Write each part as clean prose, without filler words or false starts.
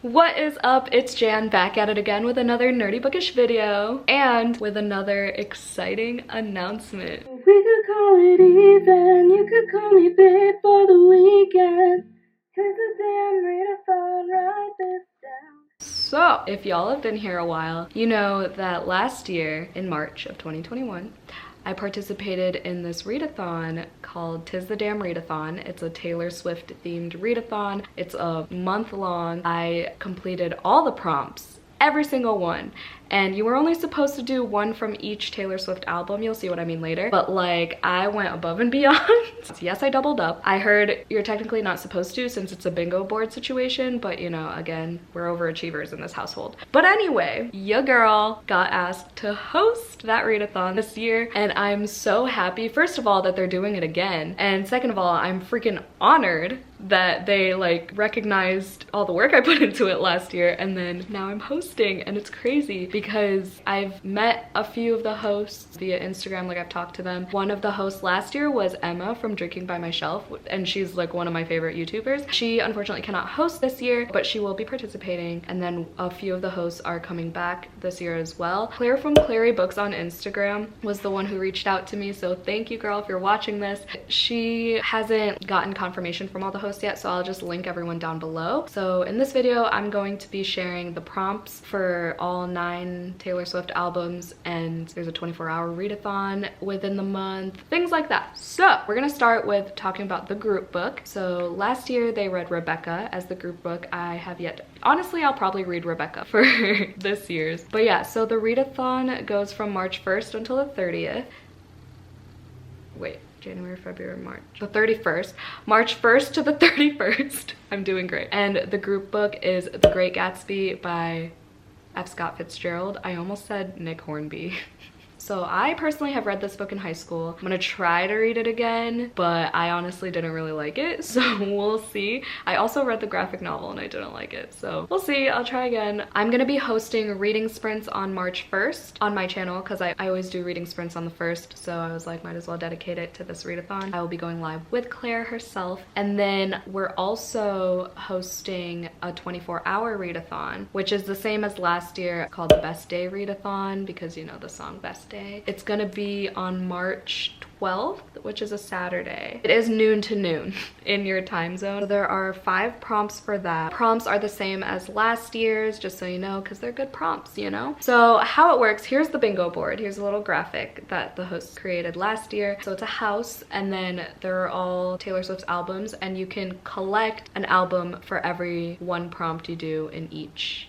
What is up? It's Jan back at it again with another nerdy bookish video and with another exciting announcement. We could call it even, you could call me babe for the weekend. Tis the damn readathon, write this down. So, if y'all have been here a while, you know that last year in March of 2021, I participated in this readathon called Tis the Damn Readathon. It's a Taylor Swift themed readathon. It's a month long. I completed all the prompts, every single one. And you were only supposed to do one from each Taylor Swift album. You'll see what I mean later. But like, I went above and beyond. Yes, I doubled up. I heard you're technically not supposed to since it's a bingo board situation, but you know, again, we're overachievers in this household. But anyway, your girl got asked to host that readathon this year, and I'm so happy, first of all, that they're doing it again. And second of all, I'm freaking honored that they like recognized all the work I put into it last year, and then now I'm hosting, and it's crazy because I've met a few of the hosts via Instagram, like I've talked to them. One of the hosts last year was Emma from Drinking by My Shelf, and she's like one of my favorite YouTubers. She unfortunately cannot host this year, but she will be participating, and then a few of the hosts are coming back this year as well. Claire from claireybooks on Instagram was the one who reached out to me, so thank you, girl, if you're watching this. She hasn't gotten confirmation from all the hosts yet, so I'll just link everyone down below. So in this video, I'm going to be sharing the prompts for all 9 Taylor Swift albums, and there's a 24-hour readathon within the month, things like that. So we're gonna start with talking about the group book. So last year they read Rebecca as the group book. I have yet to, honestly, I'll probably read Rebecca for this year's. But yeah, so the readathon goes from March 1st until the 30th. Wait. January, February, March. The 31st. March 1st to the 31st. I'm doing great. And the group book is The Great Gatsby by F. Scott Fitzgerald. I almost said Nick Hornby. So I personally have read this book in high school. I'm gonna try to read it again, but I honestly didn't really like it, so we'll see. I also read the graphic novel and I didn't like it, so we'll see. I'll try again. I'm gonna be hosting reading sprints on March 1st on my channel because I always do reading sprints on the 1st, so I was like, might as well dedicate it to this readathon. I will be going live with Claire herself, and then we're also hosting a 24-hour readathon, which is the same as last year, called the Best Day Readathon, because you know the song Best Day. It's gonna be on March 12th, which is a Saturday. It is noon to noon in your time zone. So there are 5 prompts for that. Prompts are the same as last year's, just so you know, because they're good prompts, you know? So how it works, here's the bingo board. Here's a little graphic that the hosts created last year. So it's a house, and then there are all Taylor Swift's albums, and you can collect an album for every one prompt you do in each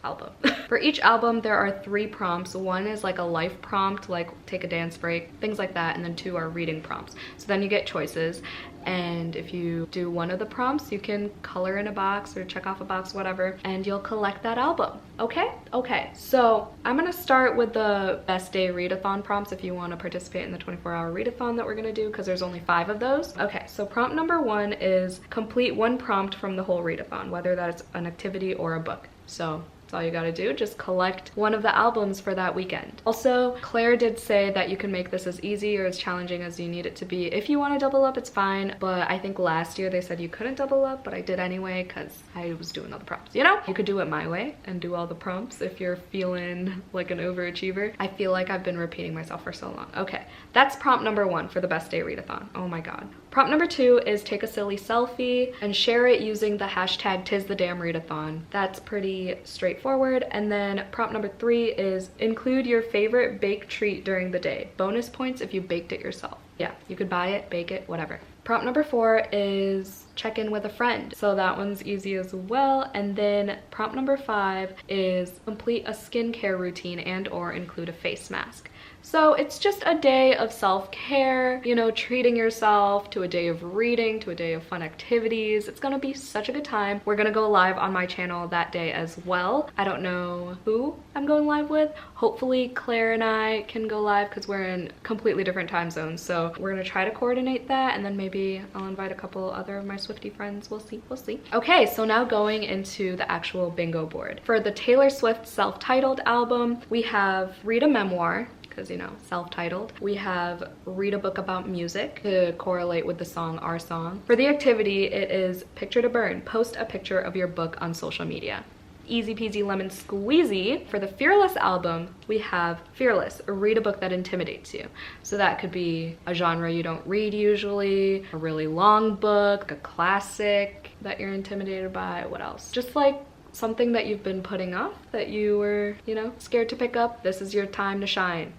album. For each album, there are 3 prompts. One is like a life prompt, like take a dance break, things like that, and then 2 are reading prompts. So then you get choices, and if you do one of the prompts, you can color in a box or check off a box, whatever, and you'll collect that album. Okay? Okay, so I'm gonna start with the Best Day Readathon prompts if you want to participate in the 24-hour readathon that we're gonna do, because there's only 5 of those. Okay, so prompt number 1 is complete 1 prompt from the whole readathon, whether that's an activity or a book. So all you gotta do, just collect one of the albums for that weekend. Also, Claire did say that you can make this as easy or as challenging as you need it to be. If you want to double up, it's fine, but I think last year they said you couldn't double up, but I did anyway because I was doing all the prompts, you know? You could do it my way and do all the prompts if you're feeling like an overachiever. I feel like I've been repeating myself for so long. Okay, that's prompt number 1 for the Best Day Readathon. Oh my god. Prompt number 2 is take a silly selfie and share it using the hashtag Tis the Damn Readathon. That's pretty straightforward. And then prompt number 3 is include your favorite baked treat during the day. Bonus points if you baked it yourself. Yeah, you could buy it, bake it, whatever. Prompt number 4 is check in with a friend. So that one's easy as well. And then prompt number 5 is complete a skincare routine and or include a face mask. So it's just a day of self-care, you know, treating yourself, to a day of reading, to a day of fun activities. It's gonna be such a good time. We're gonna go live on my channel that day as well. I don't know who I'm going live with. Hopefully Claire and I can go live because we're in completely different time zones. So we're gonna try to coordinate that, and then maybe I'll invite a couple other of my Swiftie friends. We'll see, we'll see. Okay, so now going into the actual bingo board. For the Taylor Swift self-titled album, we have read a memoir, because, you know, self-titled. We have read a book about music to correlate with the song Our Song. For the activity, it is picture to burn. Post a picture of your book on social media. Easy peasy lemon squeezy. For the Fearless album, we have Fearless, read a book that intimidates you. So that could be a genre you don't read usually, a really long book, a classic that you're intimidated by. What else? Just like something that you've been putting off that you were, you know, scared to pick up. This is your time to shine.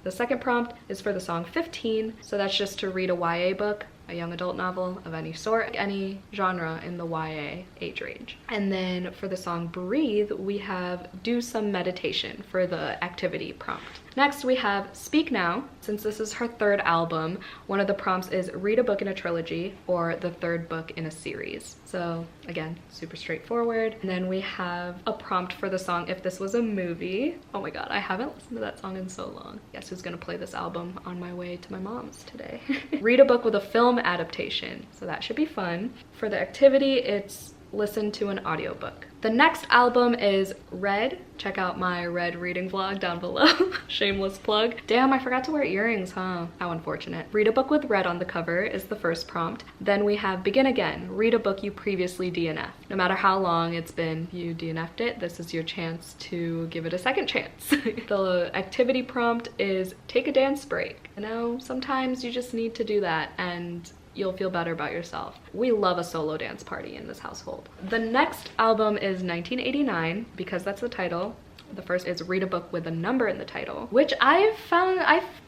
The second prompt is for the song 15. So that's just to read a YA book, a young adult novel of any sort, any genre in the YA age range. And then for the song Breathe, we have do some meditation for the activity prompt. Next, we have Speak Now. Since this is her third album, one of the prompts is read a book in a trilogy or the third book in a series. So again, super straightforward. And then we have a prompt for the song If This Was a Movie. Oh my god, I haven't listened to that song in so long. Guess who's gonna play this album on my way to my mom's today? Read a book with a film adaptation. So that should be fun. For the activity, it's listen to an audiobook. The next album is Red. Check out my Red reading vlog down below. Shameless plug. Damn, I forgot to wear earrings, huh? How unfortunate. Read a book with red on the cover is the first prompt. Then we have Begin Again. Read a book you previously DNF'd. No matter how long it's been you DNF'd it, this is your chance to give it a second chance. The activity prompt is take a dance break. You know, sometimes you just need to do that and you'll feel better about yourself. We love a solo dance party in this household. The next album is 1989, because that's the title. The first is read a book with a number in the title, which I've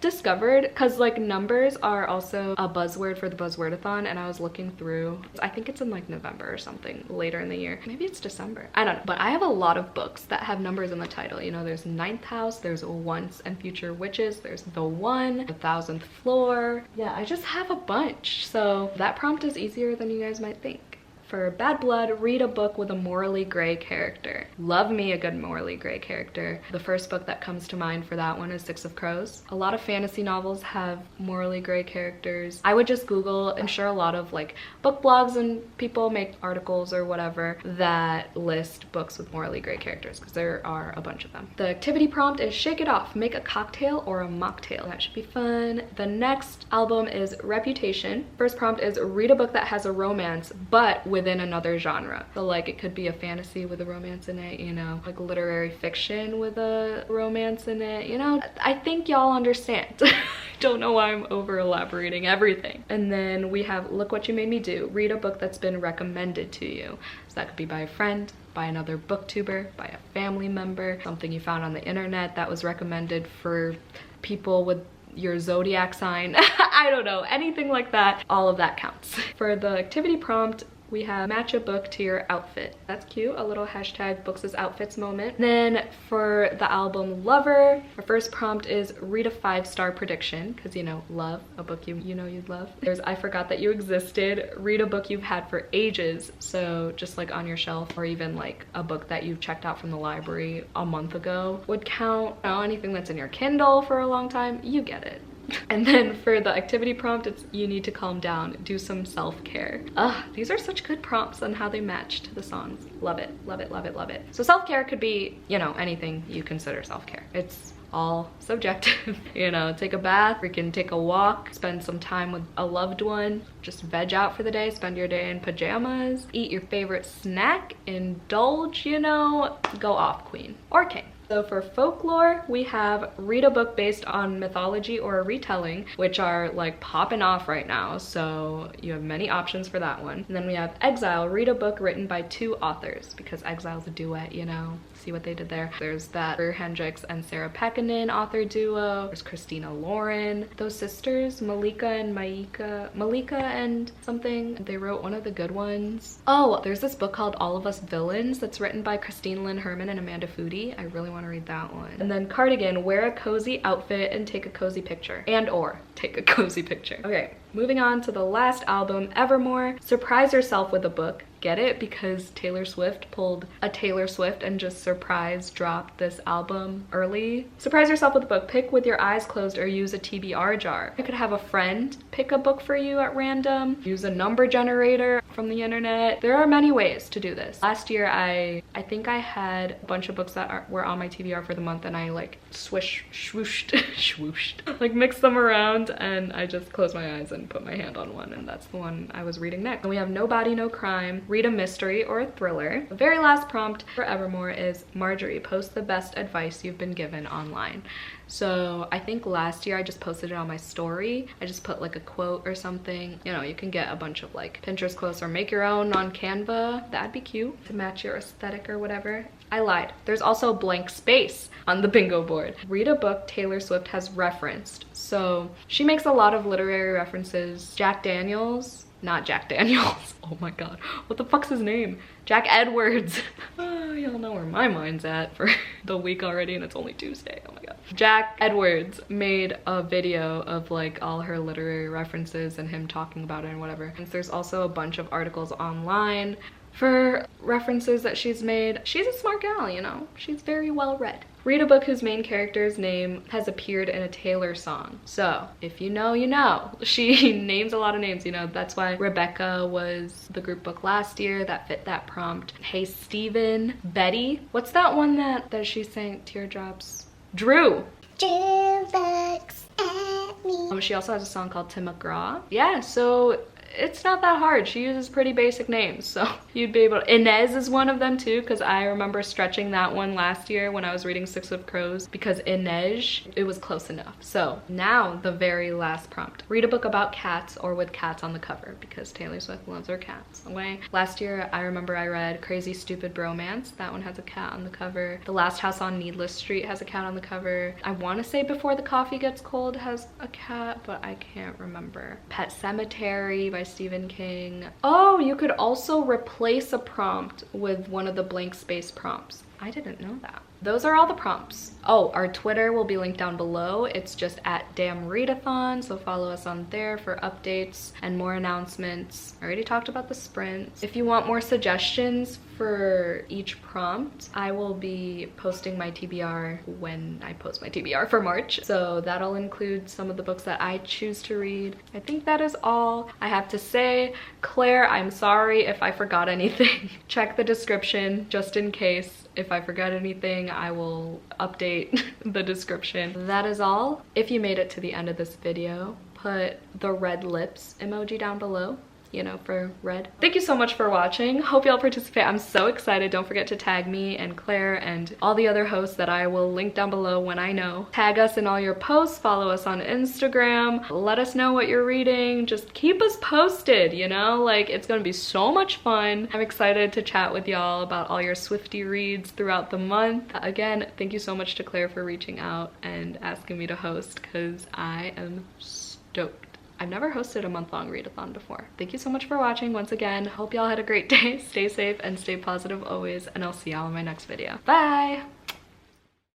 discovered, because like numbers are also a buzzword for the Buzzwordathon, and I was looking through, I think it's in like November or something later in the year. Maybe it's December. I don't know. But I have a lot of books that have numbers in the title. You know, there's Ninth House, there's Once and Future Witches, there's The One, The 1000th Floor. Yeah, I just have a bunch. So that prompt is easier than you guys might think. For Bad Blood, read a book with a morally gray character. Love me a good morally gray character. The first book that comes to mind for that one is Six of Crows. A lot of fantasy novels have morally gray characters. I would just Google, I'm sure a lot of like book blogs and people make articles or whatever that list books with morally gray characters, because there are a bunch of them. The activity prompt is shake it off, make a cocktail or a mocktail. That should be fun. The next album is Reputation. First prompt is read a book that has a romance, but within another genre. So like it could be a fantasy with a romance in it, you know, like literary fiction with a romance in it, you know. I think y'all understand. Don't know why I'm over elaborating everything. And then we have Look What You Made Me Do. Read a book that's been recommended to you. So that could be by a friend, by another booktuber, by a family member, something you found on the internet that was recommended for people with your zodiac sign. I don't know, anything like that. All of that counts. For the activity prompt, we have match a book to your outfit. That's cute, a little hashtag books as outfits moment. Then for the album Lover, our first prompt is read a 5-star prediction, because you know, love, a book you know you'd love. There's I Forgot That You Existed, read a book you've had for ages, so just like on your shelf, or even like a book that you've checked out from the library a month ago would count. You know, anything that's in your Kindle for a long time, you get it. And then for the activity prompt, it's you need to calm down, do some self-care. These are such good prompts on how they match to the songs. Love it, love it, love it, love it. So self-care could be, you know, anything you consider self-care. It's all subjective. You know, take a bath, freaking take a walk, spend some time with a loved one, just veg out for the day, spend your day in pajamas, eat your favorite snack, indulge, you know, go off, queen or king. So for folklore, we have read a book based on mythology or a retelling, which are like popping off right now. So you have many options for that one. And then we have Exile, read a book written by 2 authors, because Exile's a duet, you know. See what they did there? There's that Hendricks and Sarah Pekkanen author duo. There's Christina Lauren. Those sisters, Malika and something. They wrote one of the good ones. Oh, there's this book called All of Us Villains that's written by Christine Lynn Herman and Amanda Foody. I really want to read that one. And then Cardigan, wear a cozy outfit and take a cozy picture. And/or take a cozy picture. Okay, moving on to the last album, Evermore. Surprise yourself with a book. Get it? Because Taylor Swift pulled a Taylor Swift and just surprise dropped this album early. Surprise yourself with a book. Pick with your eyes closed or use a TBR jar. You could have a friend pick a book for you at random. Use a number generator. from the internet. There are many ways to do this. Last year I think I had a bunch of books that were on my TBR for the month, and I like swooshed, like mixed them around, and I just closed my eyes and put my hand on one, and that's the one I was reading next. And we have No Body, No Crime, read a mystery or a thriller. The very last prompt for Evermore is Marjorie, post the best advice you've been given online. So I think last year I just posted it on my story. I just put like a quote or something. You know, you can get a bunch of like Pinterest quotes or make your own on Canva. That'd be cute to match your aesthetic or whatever. I lied. There's also blank space on the bingo board. Read a book Taylor Swift has referenced. So she makes a lot of literary references. Jack Daniels. Not Jack Daniels. Oh my god. What the fuck's his name? Jack Edwards. Oh, y'all know where my mind's at for the week already, and it's only Tuesday. Oh my god. Jack Edwards made a video of like all her literary references and him talking about it and whatever. And there's also a bunch of articles online for references that she's made. She's a smart gal, you know? She's very well read. Read a book whose main character's name has appeared in a Taylor song. So if you know, you know. She names a lot of names, you know. That's why Rebecca was the group book last year that fit that prompt. Hey Steven, Betty. What's that one that she sang Teardrops? Drew. Drew looks at me. She also has a song called Tim McGraw. Yeah, so it's not that hard. She uses pretty basic names, so you'd be able to. Inez is one of them too, because I remember stretching that one last year when I was reading Six of Crows, because Inez, it was close enough. So now the very last prompt. Read a book about cats or with cats on the cover, because Taylor Swift loves her cats. Okay. Last year I remember I read Crazy Stupid Bromance. That one has a cat on the cover. The Last House on Needless Street has a cat on the cover. I want to say Before the Coffee Gets Cold has a cat, but I can't remember. Pet Cemetery by Stephen King. Oh, you could also replace a prompt with one of the blank space prompts. I didn't know that. Those are all the prompts. Oh, our Twitter will be linked down below. It's just at Damn Readathon, so follow us on there for updates and more announcements. I already talked about the sprints. If you want more suggestions for each prompt, I will be posting my TBR when I post my TBR for March. So that'll include some of the books that I choose to read. I think that is all I have to say. Claire, I'm sorry if I forgot anything. Check the description just in case. If I forgot anything, I will update the description. That is all. If you made it to the end of this video, put the red lips emoji down below, you know, for red. Thank you so much for watching. Hope y'all participate. I'm so excited. Don't forget to tag me and Claire and all the other hosts that I will link down below when I know. Tag us in all your posts. Follow us on Instagram. Let us know what you're reading. Just keep us posted, you know? Like, it's gonna be so much fun. I'm excited to chat with y'all about all your Swiftie reads throughout the month. Again, thank you so much to Claire for reaching out and asking me to host, because I am stoked. I've never hosted a month-long readathon before. Thank you so much for watching once again. Hope y'all had a great day. Stay safe and stay positive always, and I'll see y'all in my next video. Bye!